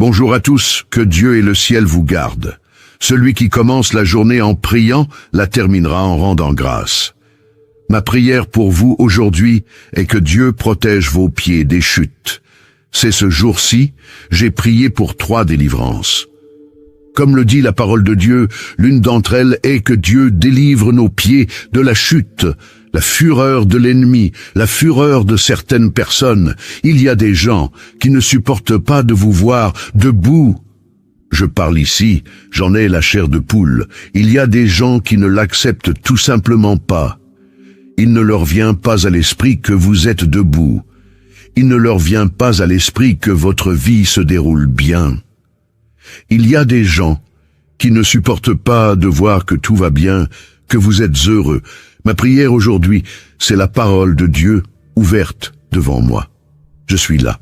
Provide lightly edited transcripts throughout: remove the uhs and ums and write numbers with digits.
Bonjour à tous, que Dieu et le ciel vous gardent. Celui qui commence la journée en priant la terminera en rendant grâce. Ma prière pour vous aujourd'hui est que Dieu protège vos pieds des chutes. C'est ce jour-ci, j'ai prié pour 3 délivrances. Comme le dit la parole de Dieu, l'une d'entre elles est que Dieu délivre nos pieds de la chute, la fureur de l'ennemi, la fureur de certaines personnes. Il y a des gens qui ne supportent pas de vous voir debout. Je parle ici, j'en ai la chair de poule. Il y a des gens qui ne l'acceptent tout simplement pas. Il ne leur vient pas à l'esprit que vous êtes debout. Il ne leur vient pas à l'esprit que votre vie se déroule bien. Il y a des gens qui ne supportent pas de voir que tout va bien, que vous êtes heureux. Ma prière aujourd'hui, c'est la parole de Dieu ouverte devant moi. Je suis là.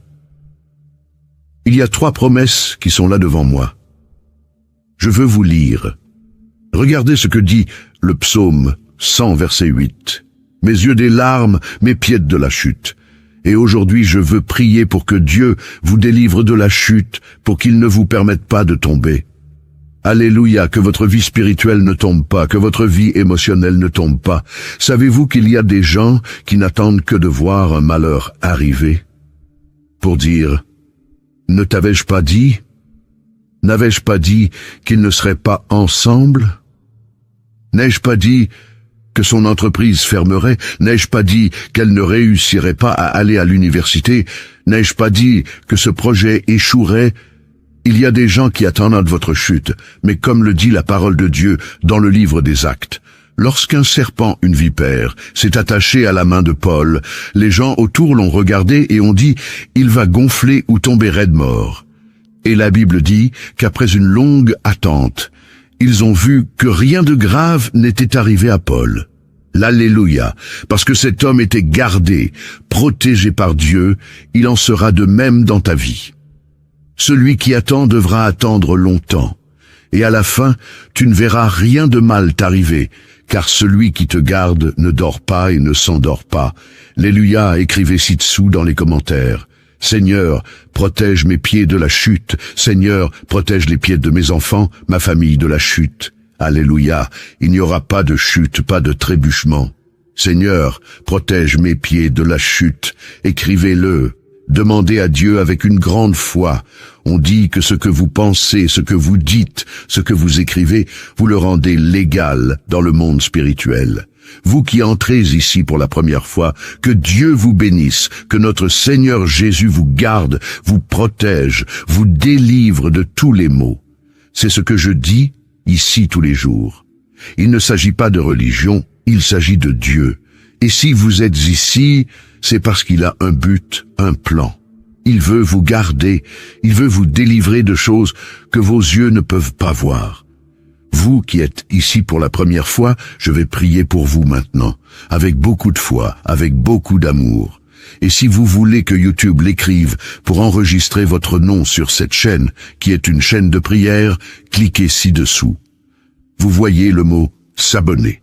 Il y a 3 promesses qui sont là devant moi. Je veux vous lire. Regardez ce que dit le psaume 100, verset 8. Mes yeux des larmes, mes pieds de la chute. Et aujourd'hui, je veux prier pour que Dieu vous délivre de la chute, pour qu'il ne vous permette pas de tomber. Alléluia, que votre vie spirituelle ne tombe pas, que votre vie émotionnelle ne tombe pas. Savez-vous qu'il y a des gens qui n'attendent que de voir un malheur arriver pour dire « Ne t'avais-je pas dit ? N'avais-je pas dit qu'ils ne seraient pas ensemble ? N'ai-je pas dit que son entreprise fermerait? N'ai-je pas dit qu'elle ne réussirait pas à aller à l'université? N'ai-je pas dit que ce projet échouerait? Il y a des gens qui attendent votre chute, mais comme le dit la parole de Dieu dans le livre des Actes, lorsqu'un serpent, une vipère, s'est attaché à la main de Paul, les gens autour l'ont regardé et ont dit « Il va gonfler ou tomber raide mort ». Et la Bible dit qu'après une longue attente, ils ont vu que rien de grave n'était arrivé à Paul. L'Alléluia, parce que cet homme était gardé, protégé par Dieu, il en sera de même dans ta vie. Celui qui attend devra attendre longtemps, et à la fin, tu ne verras rien de mal t'arriver, car celui qui te garde ne dort pas et ne s'endort pas. Alléluia, écrivez ci-dessous dans les commentaires. Seigneur, protège mes pieds de la chute. Seigneur, protège les pieds de mes enfants, ma famille de la chute. Alléluia, il n'y aura pas de chute, pas de trébuchement. Seigneur, protège mes pieds de la chute. Écrivez-le. Demandez à Dieu avec une grande foi. On dit que ce que vous pensez, ce que vous dites, ce que vous écrivez, vous le rendez légal dans le monde spirituel. Vous qui entrez ici pour la première fois, que Dieu vous bénisse, que notre Seigneur Jésus vous garde, vous protège, vous délivre de tous les maux. C'est ce que je dis ici tous les jours. Il ne s'agit pas de religion, il s'agit de Dieu. Et si vous êtes ici, c'est parce qu'il a un but, un plan. Il veut vous garder, il veut vous délivrer de choses que vos yeux ne peuvent pas voir. Vous qui êtes ici pour la première fois, je vais prier pour vous maintenant, avec beaucoup de foi, avec beaucoup d'amour. Et si vous voulez que YouTube l'écrive pour enregistrer votre nom sur cette chaîne, qui est une chaîne de prière, cliquez ci-dessous. Vous voyez le mot « s'abonner ».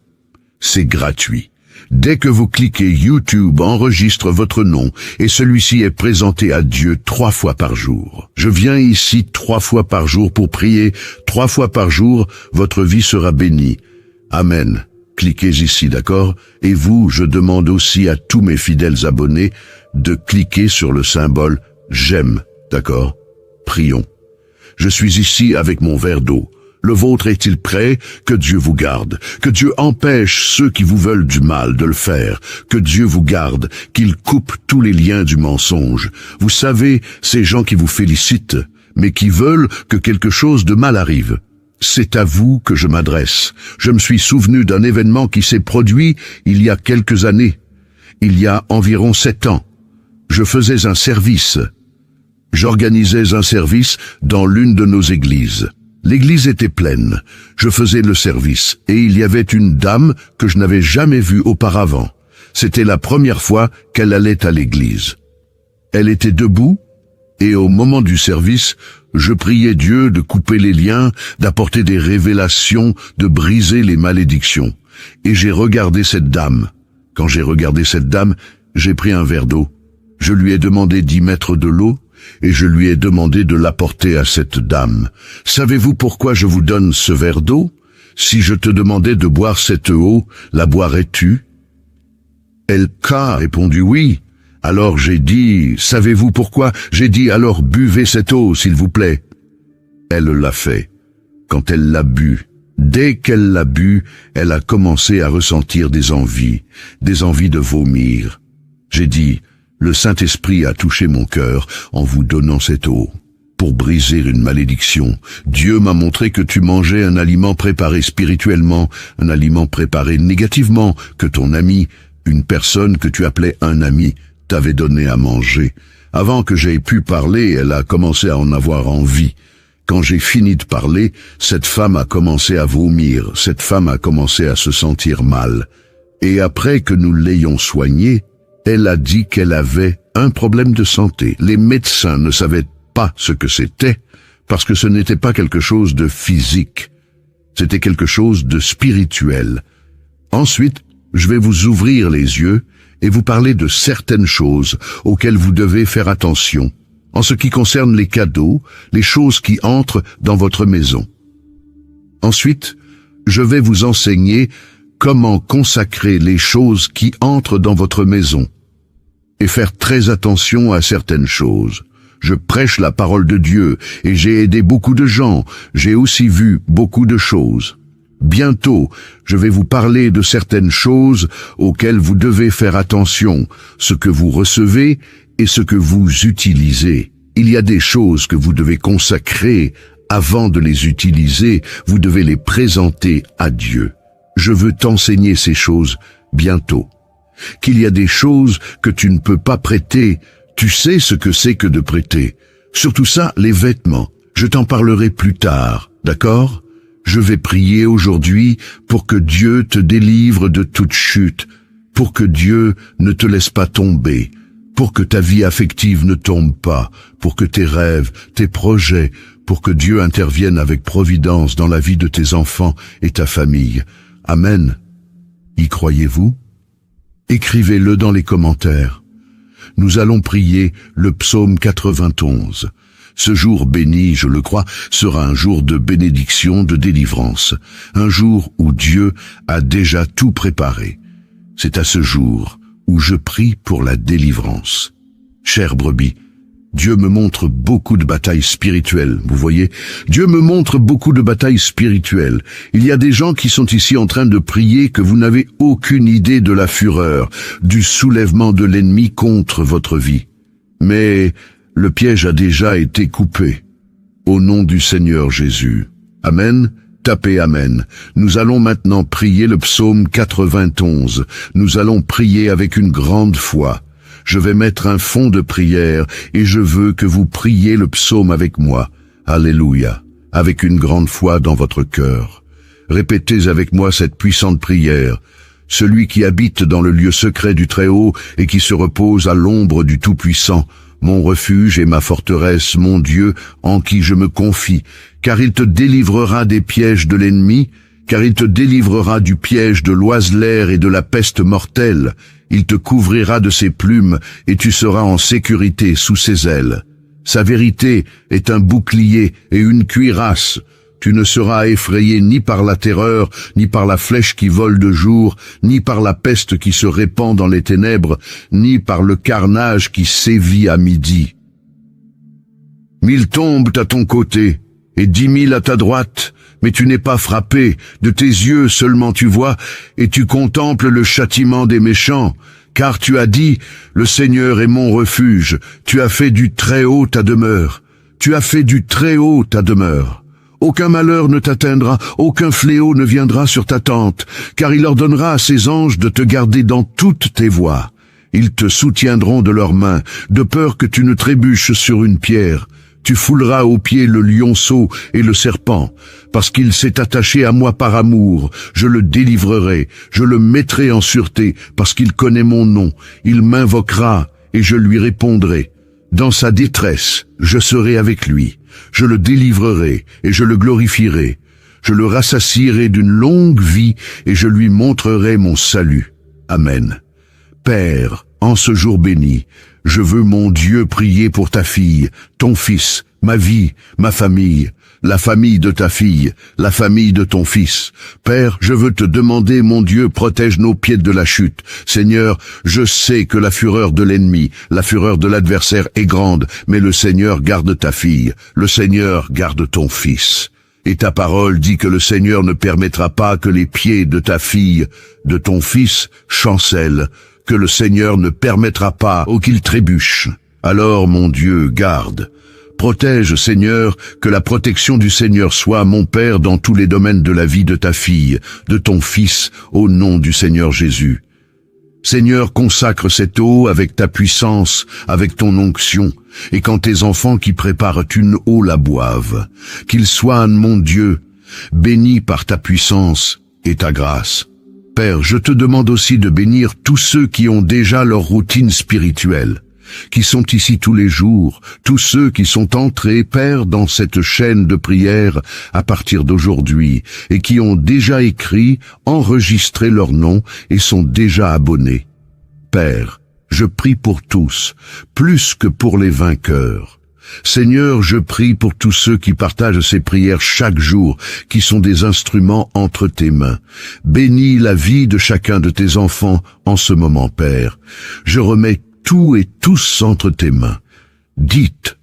C'est gratuit. Dès que vous cliquez, YouTube enregistre votre nom et celui-ci est présenté à Dieu 3 fois par jour. Je viens ici 3 fois par jour pour prier. 3 fois par jour, votre vie sera bénie. Amen. Cliquez ici, d'accord? Et vous, je demande aussi à tous mes fidèles abonnés de cliquer sur le symbole « J'aime », d'accord? Prions. Je suis ici avec mon verre d'eau. Le vôtre est-il prêt? Que Dieu vous garde. Que Dieu empêche ceux qui vous veulent du mal de le faire. Que Dieu vous garde, qu'il coupe tous les liens du mensonge. Vous savez, ces gens qui vous félicitent, mais qui veulent que quelque chose de mal arrive. C'est à vous que je m'adresse. Je me suis souvenu d'un événement qui s'est produit il y a quelques années. Il y a environ 7 ans. Je faisais un service. J'organisais un service dans l'une de nos églises. L'église était pleine. Je faisais le service et il y avait une dame que je n'avais jamais vue auparavant. C'était la première fois qu'elle allait à l'église. Elle était debout et au moment du service, je priais Dieu de couper les liens, d'apporter des révélations, de briser les malédictions. Et j'ai regardé cette dame. Quand j'ai regardé cette dame, j'ai pris un verre d'eau. Je lui ai demandé d'y mettre de l'eau et je lui ai demandé de l'apporter à cette dame. Savez-vous pourquoi je vous donne ce verre d'eau? Si je te demandais de boire cette eau, la boirais-tu? Elle a répondu oui. Alors j'ai dit, savez-vous pourquoi? J'ai dit, alors buvez cette eau, s'il vous plaît. Elle l'a fait. Quand elle l'a bu, dès qu'elle l'a bu, elle a commencé à ressentir des envies de vomir. J'ai dit, le Saint-Esprit a touché mon cœur en vous donnant cette eau. Pour briser une malédiction, Dieu m'a montré que tu mangeais un aliment préparé spirituellement, un aliment préparé négativement, que ton ami, une personne que tu appelais un ami, t'avait donné à manger. Avant que j'aie pu parler, elle a commencé à en avoir envie. Quand j'ai fini de parler, cette femme a commencé à vomir, cette femme a commencé à se sentir mal. Et après que nous l'ayons soignée, elle a dit qu'elle avait un problème de santé. Les médecins ne savaient pas ce que c'était, parce que ce n'était pas quelque chose de physique, c'était quelque chose de spirituel. Ensuite, je vais vous ouvrir les yeux et vous parler de certaines choses auxquelles vous devez faire attention, en ce qui concerne les cadeaux, les choses qui entrent dans votre maison. Ensuite, je vais vous enseigner comment consacrer les choses qui entrent dans votre maison et faire très attention à certaines choses. Je prêche la parole de Dieu et j'ai aidé beaucoup de gens, j'ai aussi vu beaucoup de choses. Bientôt, je vais vous parler de certaines choses auxquelles vous devez faire attention, ce que vous recevez et ce que vous utilisez. Il y a des choses que vous devez consacrer avant de les utiliser, vous devez les présenter à Dieu. Je veux t'enseigner ces choses bientôt. Qu'il y a des choses que tu ne peux pas prêter, tu sais ce que c'est que de prêter. Surtout ça, les vêtements. Je t'en parlerai plus tard, d'accord? Je vais prier aujourd'hui pour que Dieu te délivre de toute chute, pour que Dieu ne te laisse pas tomber, pour que ta vie affective ne tombe pas, pour que tes rêves, tes projets, pour que Dieu intervienne avec providence dans la vie de tes enfants et ta famille. Amen. Y croyez-vous? Écrivez-le dans les commentaires. Nous allons prier le psaume 91. Ce jour béni, je le crois, sera un jour de bénédiction, de délivrance, un jour où Dieu a déjà tout préparé. C'est à ce jour où je prie pour la délivrance. Chère brebis, Dieu me montre beaucoup de batailles spirituelles, vous voyez. Dieu me montre beaucoup de batailles spirituelles. Il y a des gens qui sont ici en train de prier que vous n'avez aucune idée de la fureur, du soulèvement de l'ennemi contre votre vie. Mais le piège a déjà été coupé. Au nom du Seigneur Jésus. Amen. Tapez Amen. Nous allons maintenant prier le psaume 91. Nous allons prier avec une grande foi. Je vais mettre un fond de prière et je veux que vous priez le psaume avec moi. Alléluia. Avec une grande foi dans votre cœur. Répétez avec moi cette puissante prière. Celui qui habite dans le lieu secret du Très-Haut et qui se repose à l'ombre du Tout-Puissant, mon refuge et ma forteresse, mon Dieu, en qui je me confie, car il te délivrera des pièges de l'ennemi, car il te délivrera du piège de l'oiseleur et de la peste mortelle. Il te couvrira de ses plumes, et tu seras en sécurité sous ses ailes. Sa vérité est un bouclier et une cuirasse. Tu ne seras effrayé ni par la terreur, ni par la flèche qui vole de jour, ni par la peste qui se répand dans les ténèbres, ni par le carnage qui sévit à midi. 1000 tombent à ton côté, et 10 000 à ta droite, mais tu n'es pas frappé, de tes yeux seulement tu vois, et tu contemples le châtiment des méchants, car tu as dit, le Seigneur est mon refuge, tu as fait du Très-Haut ta demeure, tu as fait du Très-Haut ta demeure. Aucun malheur ne t'atteindra, aucun fléau ne viendra sur ta tente, car il ordonnera à ses anges de te garder dans toutes tes voies. Ils te soutiendront de leurs mains, de peur que tu ne trébuches sur une pierre. Tu fouleras aux pieds le lionceau et le serpent, parce qu'il s'est attaché à moi par amour. Je le délivrerai, je le mettrai en sûreté, parce qu'il connaît mon nom. Il m'invoquera, et je lui répondrai. Dans sa détresse, je serai avec lui. Je le délivrerai, et je le glorifierai. Je le rassasierai d'une longue vie, et je lui montrerai mon salut. Amen. Père, En ce jour béni, je veux, mon Dieu, prier pour ta fille, ton fils, ma vie, ma famille, la famille de ta fille, la famille de ton fils. Père, je veux te demander, mon Dieu, protège nos pieds de la chute. Seigneur, je sais que la fureur de l'ennemi, la fureur de l'adversaire est grande, mais le Seigneur garde ta fille, le Seigneur garde ton fils. Et ta parole dit que le Seigneur ne permettra pas que les pieds de ta fille, de ton fils, chancellent, que le Seigneur ne permettra pas qu'il trébuche. Alors, mon Dieu, garde. Protège, Seigneur, que la protection du Seigneur soit, mon Père, dans tous les domaines de la vie de ta fille, de ton fils, au nom du Seigneur Jésus. Seigneur, consacre cette eau avec ta puissance, avec ton onction, et quand tes enfants qui préparent une eau la boivent, qu'ils soient, mon Dieu, bénis par ta puissance et ta grâce. Père, je te demande aussi de bénir tous ceux qui ont déjà leur routine spirituelle, qui sont ici tous les jours, tous ceux qui sont entrés, Père, dans cette chaîne de prière à partir d'aujourd'hui, et qui ont déjà écrit, enregistré leur nom et sont déjà abonnés. Père, je prie pour tous, plus que pour les vainqueurs. Seigneur, je prie pour tous ceux qui partagent ces prières chaque jour, qui sont des instruments entre tes mains. Bénis la vie de chacun de tes enfants en ce moment, Père. Je remets tout et tous entre tes mains. Dites,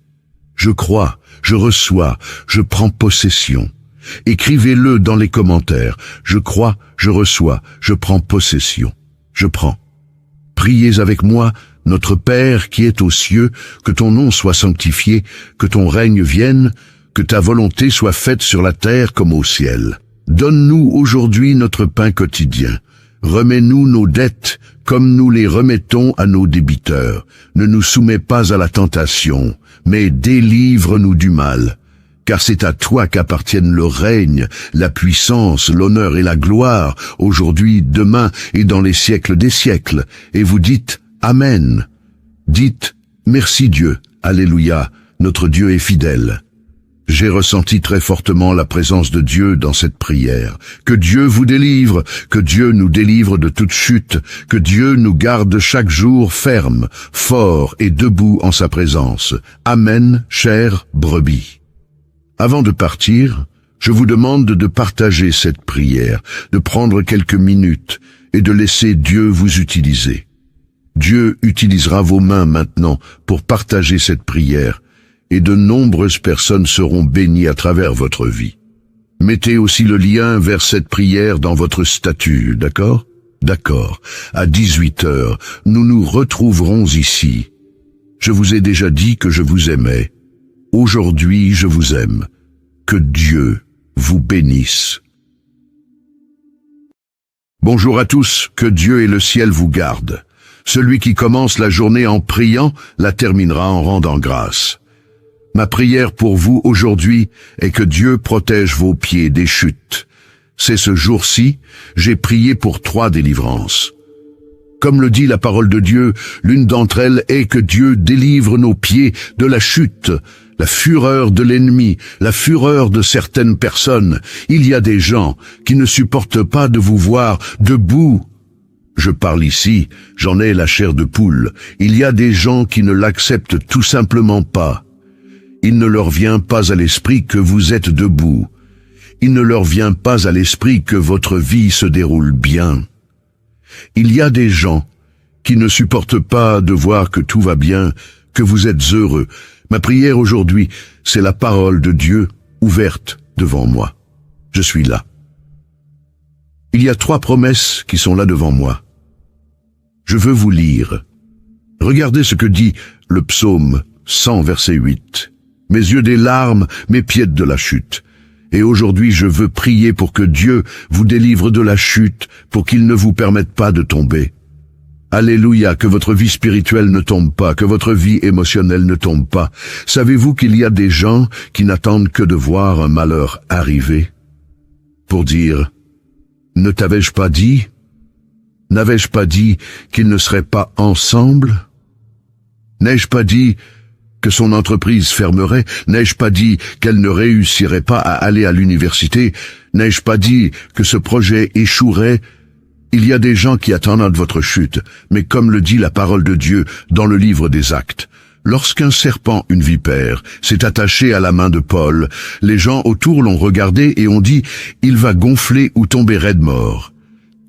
je crois, je reçois, je prends possession. Écrivez-le dans les commentaires. Je crois, je reçois, je prends possession. Je prends. Priez avec moi, notre Père qui est aux cieux, que ton nom soit sanctifié, que ton règne vienne, que ta volonté soit faite sur la terre comme au ciel. Donne-nous aujourd'hui notre pain quotidien. Remets-nous nos dettes comme nous les remettons à nos débiteurs. Ne nous soumets pas à la tentation, mais délivre-nous du mal. Car c'est à toi qu'appartiennent le règne, la puissance, l'honneur et la gloire, aujourd'hui, demain et dans les siècles des siècles. Et vous dites Amen. Dites merci Dieu, Alléluia, notre Dieu est fidèle. J'ai ressenti très fortement la présence de Dieu dans cette prière. Que Dieu vous délivre, que Dieu nous délivre de toute chute, que Dieu nous garde chaque jour ferme, fort et debout en sa présence. Amen, chère brebis. Avant de partir, je vous demande de partager cette prière, de prendre quelques minutes et de laisser Dieu vous utiliser. Dieu utilisera vos mains maintenant pour partager cette prière, et de nombreuses personnes seront bénies à travers votre vie. Mettez aussi le lien vers cette prière dans votre statut, d'accord? D'accord. À 18h, nous nous retrouverons ici. Je vous ai déjà dit que je vous aimais. Aujourd'hui, je vous aime. Que Dieu vous bénisse. Bonjour à tous, que Dieu et le ciel vous gardent. Celui qui commence la journée en priant la terminera en rendant grâce. Ma prière pour vous aujourd'hui est que Dieu protège vos pieds des chutes. C'est ce jour-ci, j'ai prié pour 3 délivrances. Comme le dit la parole de Dieu, l'une d'entre elles est que Dieu délivre nos pieds de la chute, la fureur de l'ennemi, la fureur de certaines personnes. Il y a des gens qui ne supportent pas de vous voir debout. Je parle ici, j'en ai la chair de poule. Il y a des gens qui ne l'acceptent tout simplement pas. Il ne leur vient pas à l'esprit que vous êtes debout. Il ne leur vient pas à l'esprit que votre vie se déroule bien. Il y a des gens qui ne supportent pas de voir que tout va bien, que vous êtes heureux. Ma prière aujourd'hui, c'est la parole de Dieu ouverte devant moi. Je suis là. Il y a 3 promesses qui sont là devant moi. Je veux vous lire. Regardez ce que dit le psaume 100, verset 8. Mes yeux des larmes, mes pieds de la chute. Et aujourd'hui, je veux prier pour que Dieu vous délivre de la chute, pour qu'il ne vous permette pas de tomber. Alléluia, que votre vie spirituelle ne tombe pas, que votre vie émotionnelle ne tombe pas. Savez-vous qu'il y a des gens qui n'attendent que de voir un malheur arriver pour dire « Ne t'avais-je pas dit ? N'avais-je pas dit qu'ils ne seraient pas ensemble ? N'ai-je pas dit que son entreprise fermerait? N'ai-je pas dit qu'elle ne réussirait pas à aller à l'université? N'ai-je pas dit que ce projet échouerait? Il y a des gens qui attendent votre chute, mais comme le dit la parole de Dieu dans le livre des Actes, lorsqu'un serpent, une vipère, s'est attaché à la main de Paul, les gens autour l'ont regardé et ont dit « Il va gonfler ou tomber raide mort ».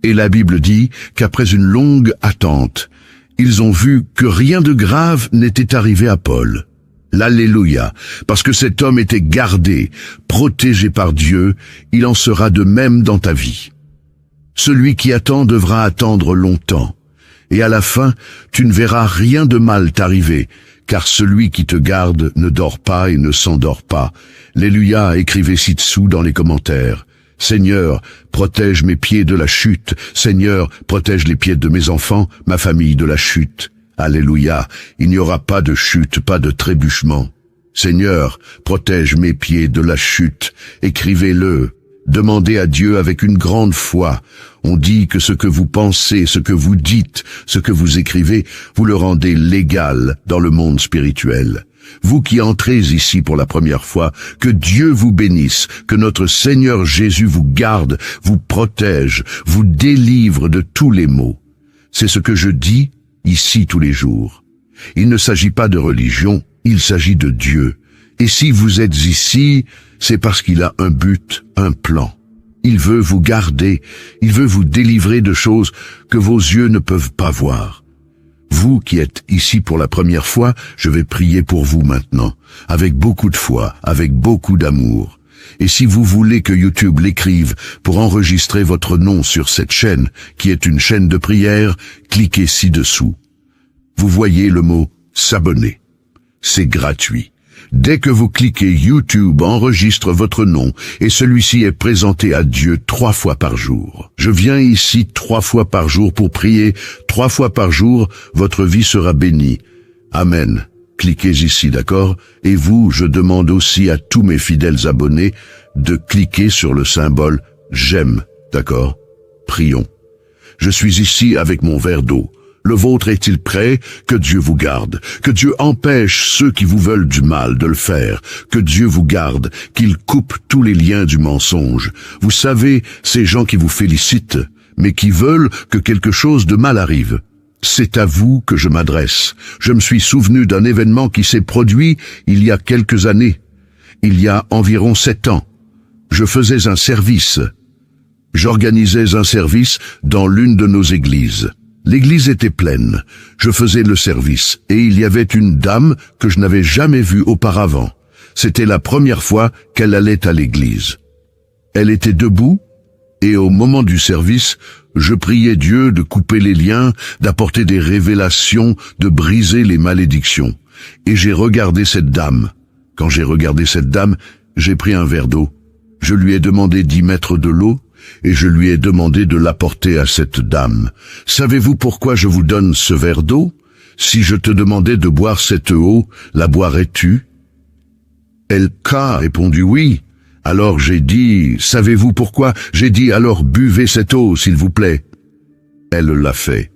Et la Bible dit qu'après une longue attente, ils ont vu que rien de grave n'était arrivé à Paul. L'Alléluia, parce que cet homme était gardé, protégé par Dieu, il en sera de même dans ta vie. Celui qui attend devra attendre longtemps, et à la fin, tu ne verras rien de mal t'arriver, car celui qui te garde ne dort pas et ne s'endort pas. Alléluia, écrivez ci-dessous dans les commentaires. Seigneur, protège mes pieds de la chute. Seigneur, protège les pieds de mes enfants, ma famille de la chute. Alléluia, il n'y aura pas de chute, pas de trébuchement. Seigneur, protège mes pieds de la chute. Écrivez-le. Demandez à Dieu avec une grande foi. On dit que ce que vous pensez, ce que vous dites, ce que vous écrivez, vous le rendez légal dans le monde spirituel. Vous qui entrez ici pour la première fois, que Dieu vous bénisse, que notre Seigneur Jésus vous garde, vous protège, vous délivre de tous les maux. C'est ce que je dis ici tous les jours. Il ne s'agit pas de religion, il s'agit de Dieu. Et si vous êtes ici, c'est parce qu'il a un but, un plan. Il veut vous garder, il veut vous délivrer de choses que vos yeux ne peuvent pas voir. Vous qui êtes ici pour la première fois, je vais prier pour vous maintenant, avec beaucoup de foi, avec beaucoup d'amour. Et si vous voulez que YouTube l'écrive pour enregistrer votre nom sur cette chaîne, qui est une chaîne de prière, cliquez ci-dessous. Vous voyez le mot « s'abonner ». C'est gratuit. Dès que vous cliquez, YouTube enregistre votre nom et celui-ci est présenté à Dieu 3 fois par jour. Je viens ici 3 fois par jour pour prier. 3 fois par jour, votre vie sera bénie. Amen. Cliquez ici, d'accord? Et vous, je demande aussi à tous mes fidèles abonnés de cliquer sur le symbole « J'aime », d'accord? Prions. Je suis ici avec mon verre d'eau. Le vôtre est-il prêt? Que Dieu vous garde. Que Dieu empêche ceux qui vous veulent du mal de le faire. Que Dieu vous garde, qu'il coupe tous les liens du mensonge. Vous savez, ces gens qui vous félicitent, mais qui veulent que quelque chose de mal arrive. C'est à vous que je m'adresse. Je me suis souvenu d'un événement qui s'est produit il y a quelques années. Il y a environ 7 ans. Je faisais un service. J'organisais un service dans l'une de nos églises. L'église était pleine. Je faisais le service et il y avait une dame que je n'avais jamais vue auparavant. C'était la première fois qu'elle allait à l'église. Elle était debout et au moment du service, je priais Dieu de couper les liens, d'apporter des révélations, de briser les malédictions. Et j'ai regardé cette dame. Quand j'ai regardé cette dame, j'ai pris un verre d'eau. Je lui ai demandé d'y mettre de l'eau et je lui ai demandé de l'apporter à cette dame. Savez-vous pourquoi je vous donne ce verre d'eau? Si je te demandais de boire cette eau, la boirais-tu? Elle a répondu oui. Alors j'ai dit, savez-vous pourquoi? J'ai dit, alors buvez cette eau, s'il vous plaît. Elle l'a fait.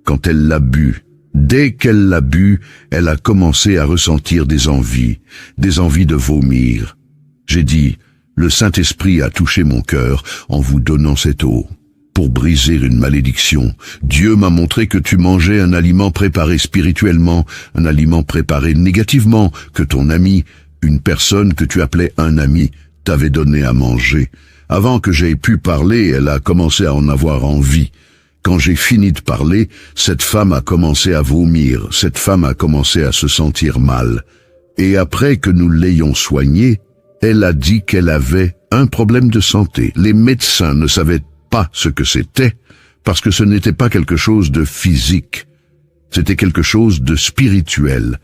Quand elle l'a bu, dès qu'elle l'a bu, elle a commencé à ressentir des envies de vomir. J'ai dit, le Saint-Esprit a touché mon cœur en vous donnant cette eau. Pour briser une malédiction, Dieu m'a montré que tu mangeais un aliment préparé spirituellement, un aliment préparé négativement, que ton ami, une personne que tu appelais un ami, t'avait donné à manger. Avant que j'aie pu parler, elle a commencé à en avoir envie. Quand j'ai fini de parler, cette femme a commencé à vomir, cette femme a commencé à se sentir mal. Et après que nous l'ayons soignée, elle a dit qu'elle avait un problème de santé. Les médecins ne savaient pas ce que c'était, parce que ce n'était pas quelque chose de physique. C'était quelque chose de spirituel.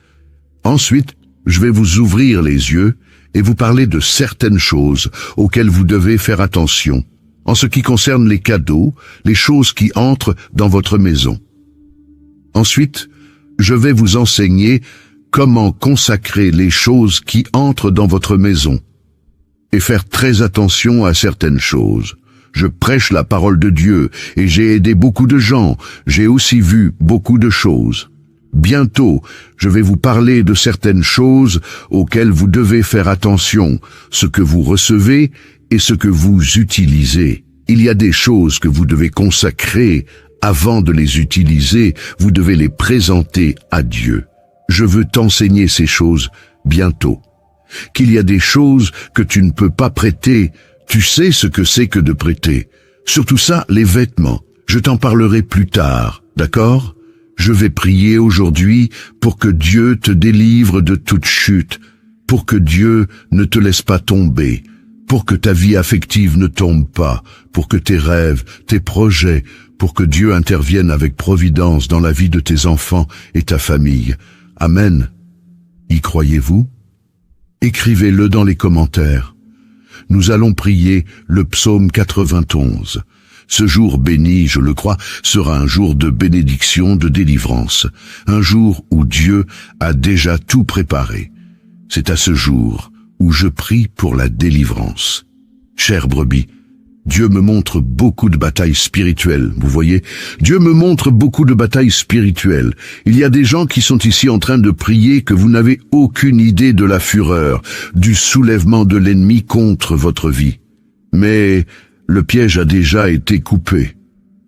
Ensuite, je vais vous ouvrir les yeux et vous parler de certaines choses auxquelles vous devez faire attention, en ce qui concerne les cadeaux, les choses qui entrent dans votre maison. Ensuite, je vais vous enseigner comment consacrer les choses qui entrent dans votre maison et faire très attention à certaines choses. Je prêche la parole de Dieu et j'ai aidé beaucoup de gens. J'ai aussi vu beaucoup de choses. Bientôt, je vais vous parler de certaines choses auxquelles vous devez faire attention, ce que vous recevez et ce que vous utilisez. Il y a des choses que vous devez consacrer avant de les utiliser, vous devez les présenter à Dieu. Je veux t'enseigner ces choses bientôt. Qu'il y a des choses que tu ne peux pas prêter, tu sais ce que c'est que de prêter. Surtout ça, les vêtements. Je t'en parlerai plus tard, d'accord? Je vais prier aujourd'hui pour que Dieu te délivre de toute chute, pour que Dieu ne te laisse pas tomber, pour que ta vie affective ne tombe pas, pour que tes rêves, tes projets, pour que Dieu intervienne avec providence dans la vie de tes enfants et ta famille. Amen. Y croyez-vous? Écrivez-le dans les commentaires. Nous allons prier le psaume 91. Ce jour béni, je le crois, sera un jour de bénédiction, de délivrance, un jour où Dieu a déjà tout préparé. C'est à ce jour où je prie pour la délivrance. Chère brebis, Dieu me montre beaucoup de batailles spirituelles, vous voyez? Dieu me montre beaucoup de batailles spirituelles. Il y a des gens qui sont ici en train de prier que vous n'avez aucune idée de la fureur, du soulèvement de l'ennemi contre votre vie. Mais le piège a déjà été coupé.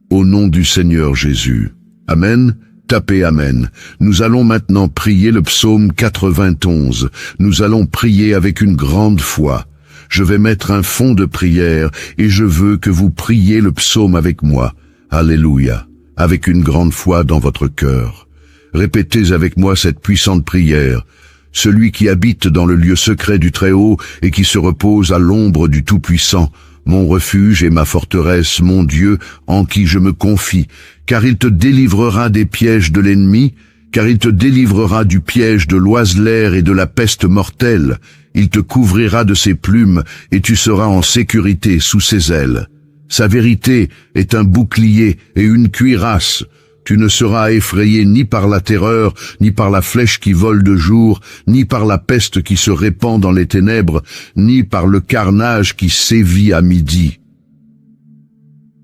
Au nom du Seigneur Jésus. Amen. Tapez Amen. Nous allons maintenant prier le psaume 91. Nous allons prier avec une grande foi. Je vais mettre un fond de prière et je veux que vous priez le psaume avec moi. Alléluia. Avec une grande foi dans votre cœur. Répétez avec moi cette puissante prière. Celui qui habite dans le lieu secret du Très-Haut et qui se repose à l'ombre du Tout-Puissant, mon refuge et ma forteresse, mon Dieu, en qui je me confie, car il te délivrera des pièges de l'ennemi, car il te délivrera du piège de l'oiseleur et de la peste mortelle. Il te couvrira de ses plumes, et tu seras en sécurité sous ses ailes. Sa vérité est un bouclier et une cuirasse. Tu ne seras effrayé ni par la terreur, ni par la flèche qui vole de jour, ni par la peste qui se répand dans les ténèbres, ni par le carnage qui sévit à midi.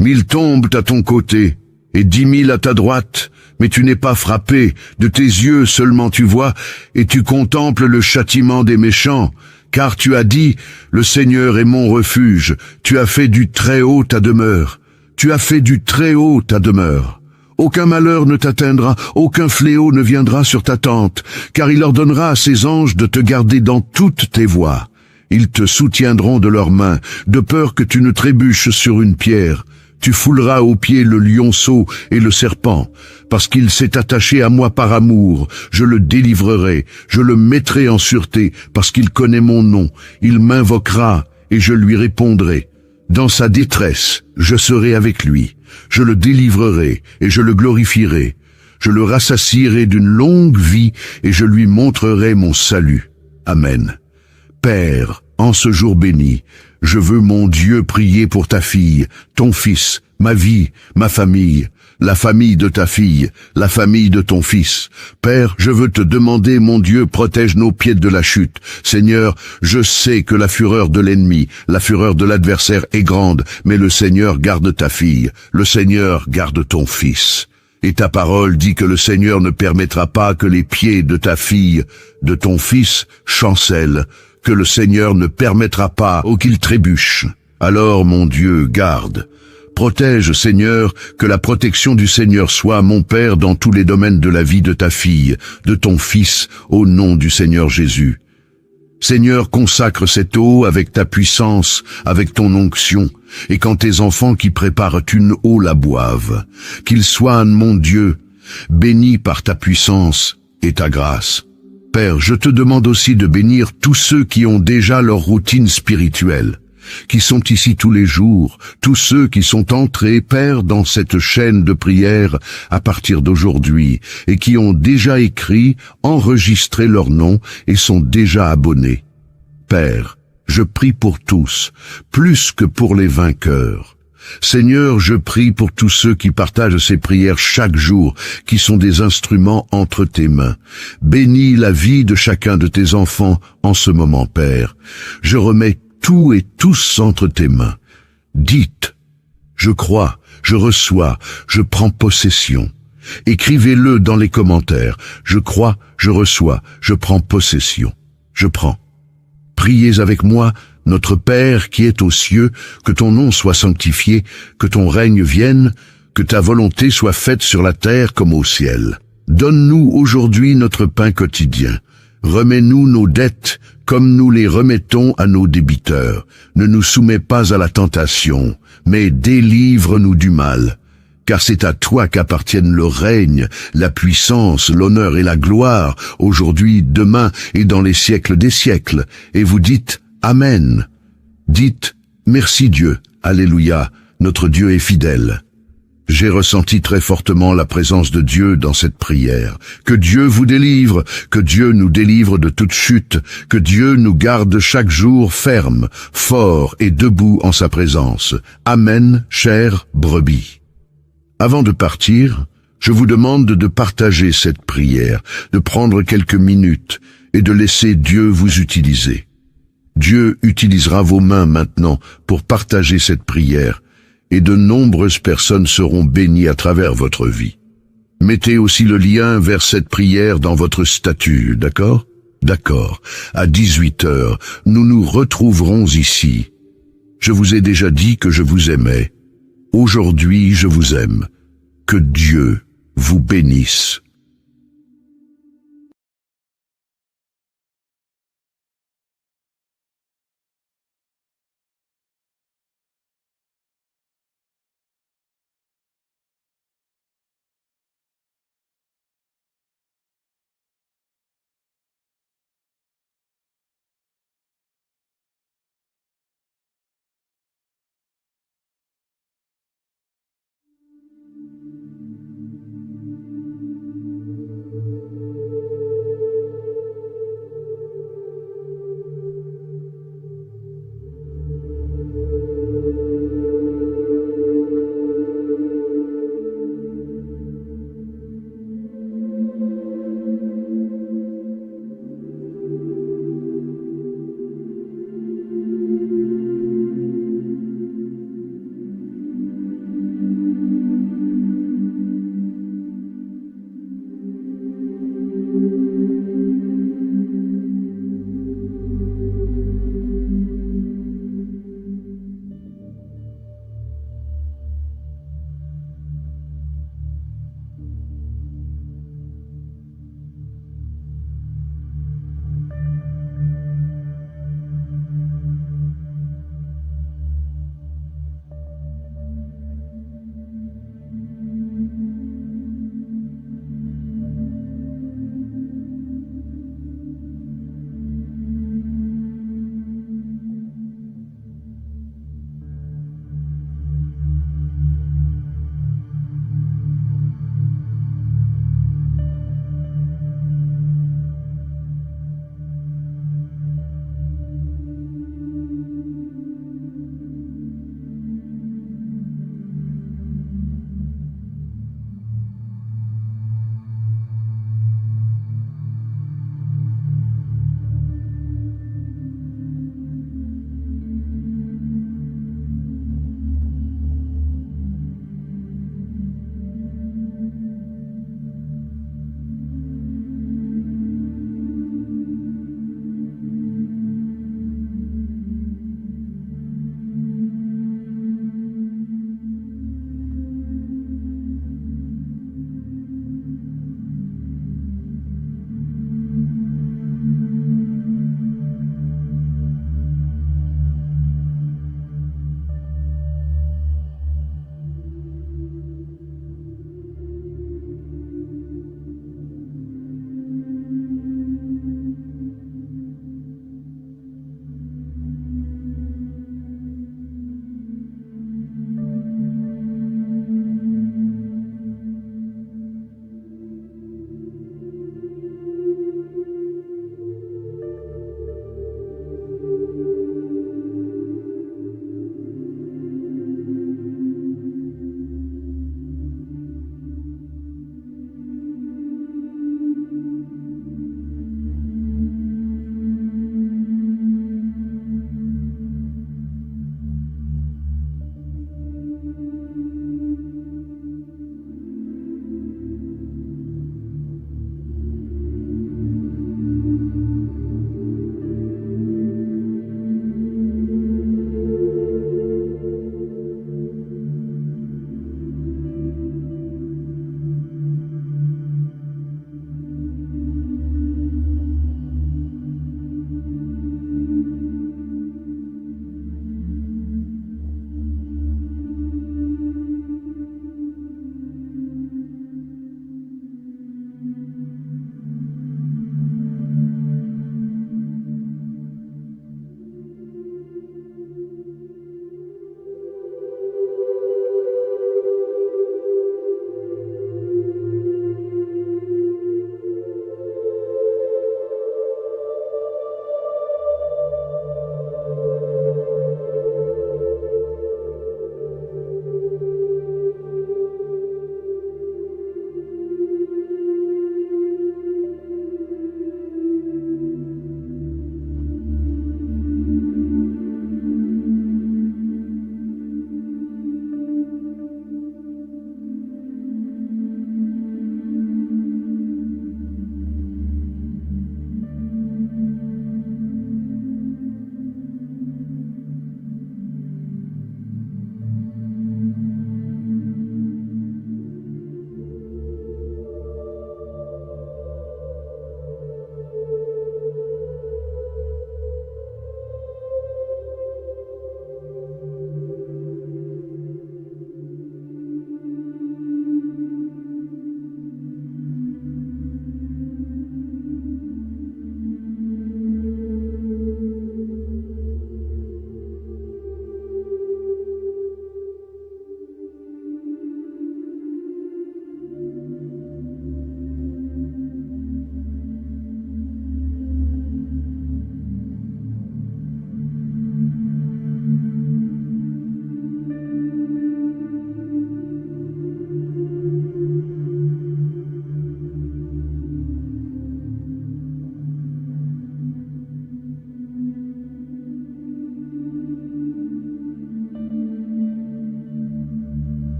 1000 tombent à ton côté, et 10 000 à ta droite, mais tu n'es pas frappé, de tes yeux seulement tu vois, et tu contemples le châtiment des méchants, car tu as dit, le Seigneur est mon refuge, tu as fait du Très-Haut ta demeure, tu as fait du Très-Haut ta demeure. Aucun malheur ne t'atteindra, aucun fléau ne viendra sur ta tente, car il ordonnera à ses anges de te garder dans toutes tes voies. Ils te soutiendront de leurs mains, de peur que tu ne trébuches sur une pierre. Tu fouleras aux pieds le lionceau et le serpent, parce qu'il s'est attaché à moi par amour. Je le délivrerai, je le mettrai en sûreté, parce qu'il connaît mon nom. Il m'invoquera, et je lui répondrai. Dans sa détresse, je serai avec lui. Je le délivrerai, et je le glorifierai. Je le rassasierai d'une longue vie, et je lui montrerai mon salut. Amen. Père, en ce jour béni, je veux, mon Dieu, prier pour ta fille, ton fils, ma vie, ma famille, la famille de ta fille, la famille de ton fils. Père, je veux te demander, mon Dieu, protège nos pieds de la chute. Seigneur, je sais que la fureur de l'ennemi, la fureur de l'adversaire est grande, mais le Seigneur garde ta fille, le Seigneur garde ton fils. Et ta parole dit que le Seigneur ne permettra pas que les pieds de ta fille, de ton fils, chancellent, que le Seigneur ne permettra pas qu'il trébuche. Alors, mon Dieu, garde. Protège, Seigneur, que la protection du Seigneur soit, mon Père, dans tous les domaines de la vie de ta fille, de ton fils, au nom du Seigneur Jésus. Seigneur, consacre cette eau avec ta puissance, avec ton onction, et quand tes enfants qui préparent une eau la boivent, qu'ils soient, mon Dieu, bénis par ta puissance et ta grâce. Père, je te demande aussi de bénir tous ceux qui ont déjà leur routine spirituelle, qui sont ici tous les jours, tous ceux qui sont entrés, Père, dans cette chaîne de prière à partir d'aujourd'hui, et qui ont déjà écrit, enregistré leur nom et sont déjà abonnés. Père, je prie pour tous, plus que pour les vainqueurs. Seigneur, je prie pour tous ceux qui partagent ces prières chaque jour, qui sont des instruments entre tes mains. Bénis la vie de chacun de tes enfants en ce moment, Père. Je remets tout et tous entre tes mains. Dites, je crois, je reçois, je prends possession. Écrivez-le dans les commentaires. Je crois, je reçois, je prends possession. Je prends. Priez avec moi Notre Père qui es aux cieux, que ton nom soit sanctifié, que ton règne vienne, que ta volonté soit faite sur la terre comme au ciel. Donne-nous aujourd'hui notre pain quotidien. Remets-nous nos dettes comme nous les remettons à nos débiteurs. Ne nous soumets pas à la tentation, mais délivre-nous du mal. Car c'est à toi qu'appartiennent le règne, la puissance, l'honneur et la gloire, aujourd'hui, demain et dans les siècles des siècles. Et vous dites Amen. Dites merci Dieu, Alléluia, notre Dieu est fidèle. J'ai ressenti très fortement la présence de Dieu dans cette prière. Que Dieu vous délivre, que Dieu nous délivre de toute chute, que Dieu nous garde chaque jour ferme, fort et debout en sa présence. Amen, chère brebis. Avant de partir, je vous demande de partager cette prière, de prendre quelques minutes et de laisser Dieu vous utiliser. Dieu utilisera vos mains maintenant pour partager cette prière et de nombreuses personnes seront bénies à travers votre vie. Mettez aussi le lien vers cette prière dans votre statut, d'accord? D'accord. À 18h, nous nous retrouverons ici. Je vous ai déjà dit que je vous aimais. Aujourd'hui, je vous aime. Que Dieu vous bénisse.